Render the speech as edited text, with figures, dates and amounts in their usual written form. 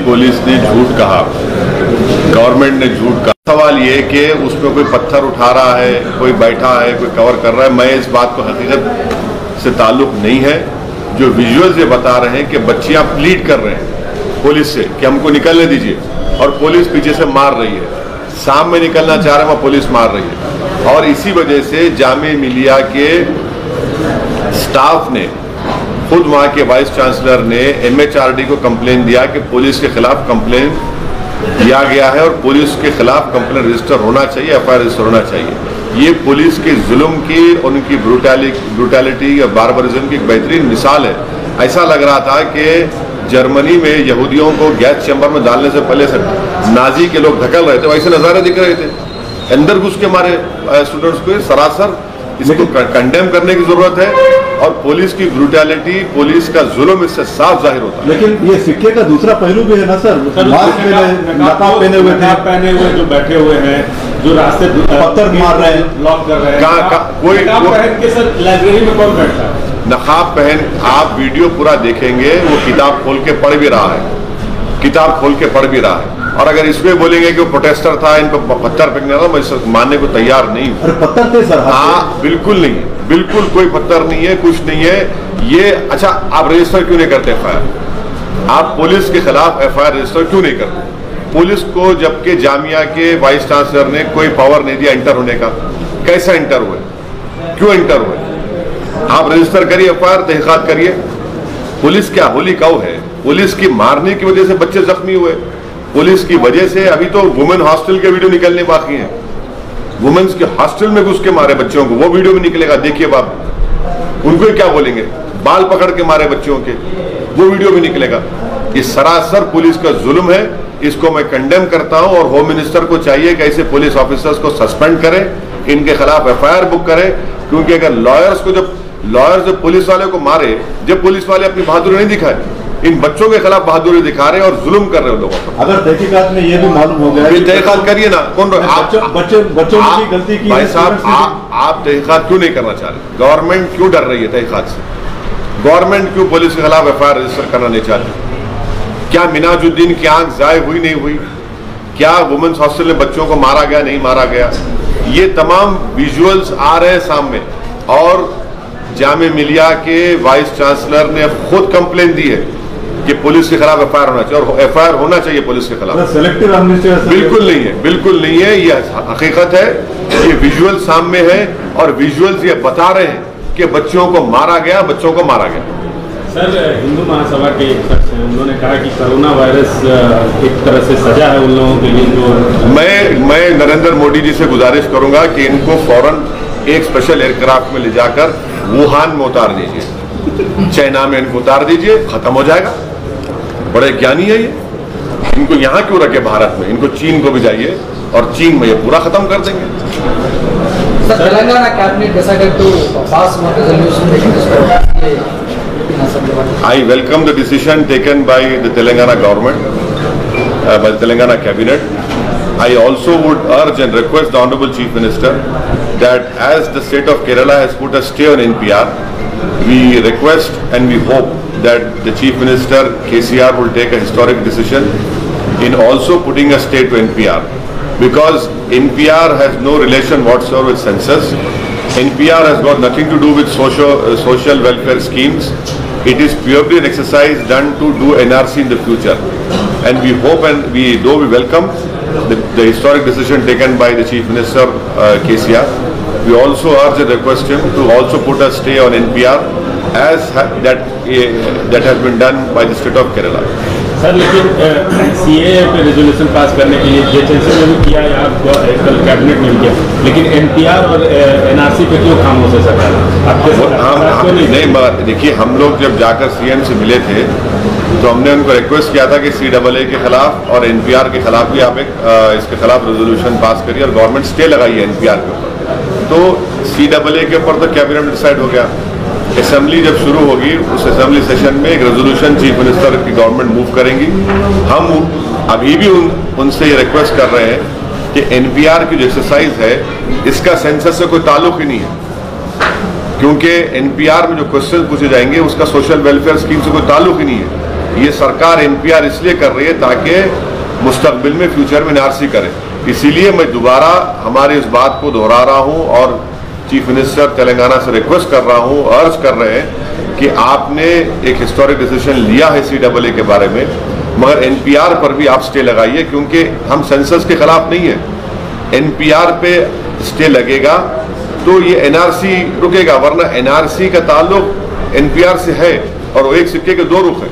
Police ने झूठ कहा, गवर्नमेंट ने झूठ कहा। सवाल ये कि उसमें कोई पत्थर उठा रहा है, कोई बैठा है, कोई कवर कर रहा है। मैं इस बात को हकीकत से ताल्लुक नहीं है। जो विजुअल्स ये बता रहे हैं कि बच्चियां प्लीड कर रहे हैं पुलिस से कि हमको निकलने दीजिए, और पुलिस पीछे से मार रही है। सामने निकलना चाह रहे हैं, वहां पुलिस मार रही है। और इसी वजह से जामिया मिलिया के स्टाफ ने, खुद वहां के वाइस चांसलर ने MHRD को कंप्लेन दिया कि पुलिस के खिलाफ कंप्लेन दिया गया है और पुलिस के खिलाफ कंप्लेन रजिस्टर होना चाहिए, FIR रजिस्टर होना चाहिए। ये पुलिस के जुल्म की, उनकी ब्रूटैलिटी या बारबरिज्म की एक बेहतरीन मिसाल है। ऐसा लग रहा था कि जर्मनी में यहूदियों को गैस चैम्बर में डालने से पहले से नाजी के लोग धकल रहे थे, वैसे नज़ारे दिख रहे थे। अंदर घुस के हमारे स्टूडेंट्स को सरासर इसको कंडेम करने की जरूरत है। और पुलिस की ब्रूटैलिटी, पुलिस का जुल्म इससे साफ जाहिर होता है। लेकिन ये सिक्के का दूसरा पहलू भी है ना सर, नकाब पहने हुए जो बैठे हुए हैं, जो रास्ते पत्थर मार रहे हैं, ब्लॉक कर रहे हैं, कोई पहन के सर लाइब्रेरी में कौन बैठा है? नकाब पहन, आप वीडियो पूरा देखेंगे, वो किताब खोल के पढ़ भी रहा है, किताब खोल के पढ़ भी रहा है। और अगर इसमें बोलेंगे कि वो प्रोटेस्टर था, इन पर पत्थर फेंकने वाला, मैं इसे मानने को तैयार नहीं हूँ। पत्थर थे सर? हाँ, बिल्कुल नहीं, बिल्कुल कोई पत्थर नहीं है, कुछ नहीं है ये। अच्छा, आप रजिस्टर क्यों नहीं करते FIR? आप पुलिस के खिलाफ FIR रजिस्टर क्यों नहीं करते? पुलिस को जबकि जामिया के वाइस चांसलर ने कोई पावर नहीं दिया एंटर होने का, कैसे एंटर हुए, क्यों एंटर हुए? आप रजिस्टर करिए, FIR तहकीकात करिए। पुलिस क्या होली काऊ है? पुलिस की मारने की वजह से बच्चे जख्मी हुए, पुलिस की वजह से अभी तो वुमेन हॉस्टल के वीडियो निकलने बाकी हैं। वुमेन्स के हॉस्टल में घुस के मारे बच्चों को, वो वीडियो भी निकलेगा, देखिए बाप। उनको क्या बोलेंगे? बाल पकड़ के मारे बच्चों के, वो वीडियो भी निकलेगा। ये सरासर पुलिस का जुल्म है, इसको मैं कंडेम करता हूं। और होम मिनिस्टर को चाहिए कि ऐसे पुलिस ऑफिसर्स को सस्पेंड करें, इनके खिलाफ FIR बुक करें। क्योंकि अगर जब पुलिस वाले को मारे, जब पुलिस वाले अपनी बहादुरी नहीं दिखाए, इन बच्चों के खिलाफ बहादुरी दिखा रहे हैं और जुल्म कर रहे हैं लोगों पर। अगर तहकीकात में ये भी मालूम हो गया, तहकीकात करिए ना। कौन बच्चों ने गलती की? भाई साहब, आप तहकीकात क्यों नहीं करना चाह रहे? गवर्नमेंट क्यों डर रही है तहकीकात से? गवर्नमेंट क्यों पुलिस के खिलाफ FIR रजिस्टर करना नहीं चाहती? क्या मिनाजुद्दीन की आंख जाए हुई नहीं हुई? क्या वुमेन्स हॉस्टल में बच्चों को मारा गया, नहीं मारा गया? ये तमाम विजुअल्स आ रहे हैं सामने। और जामिया मिलिया के वाइस चांसलर ने खुद कंप्लेन दी है कि पुलिस के खिलाफ FIR होना चाहिए, और FIR होना चाहिए पुलिस के खिलाफ। सेलेक्टिव एमनेस्टी बिल्कुल नहीं है, बिल्कुल नहीं है। ये हकीकत है, ये विजुअल सामने है, और विजुअल्स ये बता रहे हैं कि बच्चों को मारा गया, बच्चों को मारा गया। सर, हिंदू महासभा के एक शख्स हैं, उन्होंने कहा कि कोरोना वायरस एक तरह से सजा है उन लोगों के लिए जो। मैं नरेंद्र मोदी जी से गुजारिश करूंगा कि इनको फौरन एक स्पेशल एयरक्राफ्ट में ले जाकर वुहान में उतार दीजिए, चाइना में इनको उतार दीजिए, खत्म हो जाएगा। बड़े ज्ञानी है ये। इनको यहाँ क्यों रखे भारत में? इनको चीन को भी जाइए और चीन में ये पूरा खत्म कर देंगे। Sir, Telangana cabinet decided to pass one resolution making this. I welcome the decision taken by the Telangana government, by the Telangana cabinet. I also would urge and request the Honorable Chief Minister that as the state of Kerala has put a stay on NPR, we request and we hope that the Chief Minister KCR will take a historic decision in also putting a stay to NPR, because NPR has no relation whatsoever with census. NPR has got nothing to do with social welfare schemes. It is purely an exercise done to do NRC in the future, and we hope and we welcome the historic decision taken by the Chief Minister KCR. We also urge and request him to also put a stay on NPR as that has been done by the state of Kerala. Sir, लेकिन CAA पे resolution pass करने के लिए JHNC ने भी किया, कल cabinet ने भी किया, लेकिन NPR और NRC पे क्यों खामोश है सरकार? आपके नहीं, देखिए, हम लोग जब जाकर CM से मिले थे तो हमने उनको रिक्वेस्ट किया था कि CAA के खिलाफ और NPR के खिलाफ भी आप इसके खिलाफ रेजोल्यूशन पास करिए और गवर्नमेंट स्टे लगाइए NPR के ऊपर। तो CAA के ऊपर तो कैबिनेट डिसाइड हो गया। असेंबली जब शुरू होगी, उस असेंबली सेशन में एक रेजोल्यूशन चीफ मिनिस्टर की गवर्नमेंट मूव करेंगी। हम अभी भी उनसे ये रिक्वेस्ट कर रहे हैं कि NPR की जो एक्सरसाइज है, इसका सेंसस से कोई ताल्लुक ही नहीं है, क्योंकि NPR में जो क्वेश्चन पूछे जाएंगे उसका सोशल वेलफेयर स्कीम से कोई ताल्लुक ही नहीं है। ये सरकार एनपीआर इसलिए कर रही है ताकि मुस्तकबिल में फ्यूचर में एनआरसी करे। इसीलिए मैं दोबारा हमारी इस बात को दोहरा रहा हूं और चीफ मिनिस्टर तेलंगाना से रिक्वेस्ट कर रहा हूं, अर्ज कर रहे हैं कि आपने एक हिस्टोरिक डिसीजन लिया है CAA के बारे में, मगर एनपीआर पर भी आप स्टे लगाइए, क्योंकि हम सेंसस के खिलाफ नहीं है। एनपीआर पे स्टे लगेगा तो ये एनआरसी रुकेगा, वरना एनआरसी का ताल्लुक एनपीआर से है और वो एक सिक्के के दो रुख है।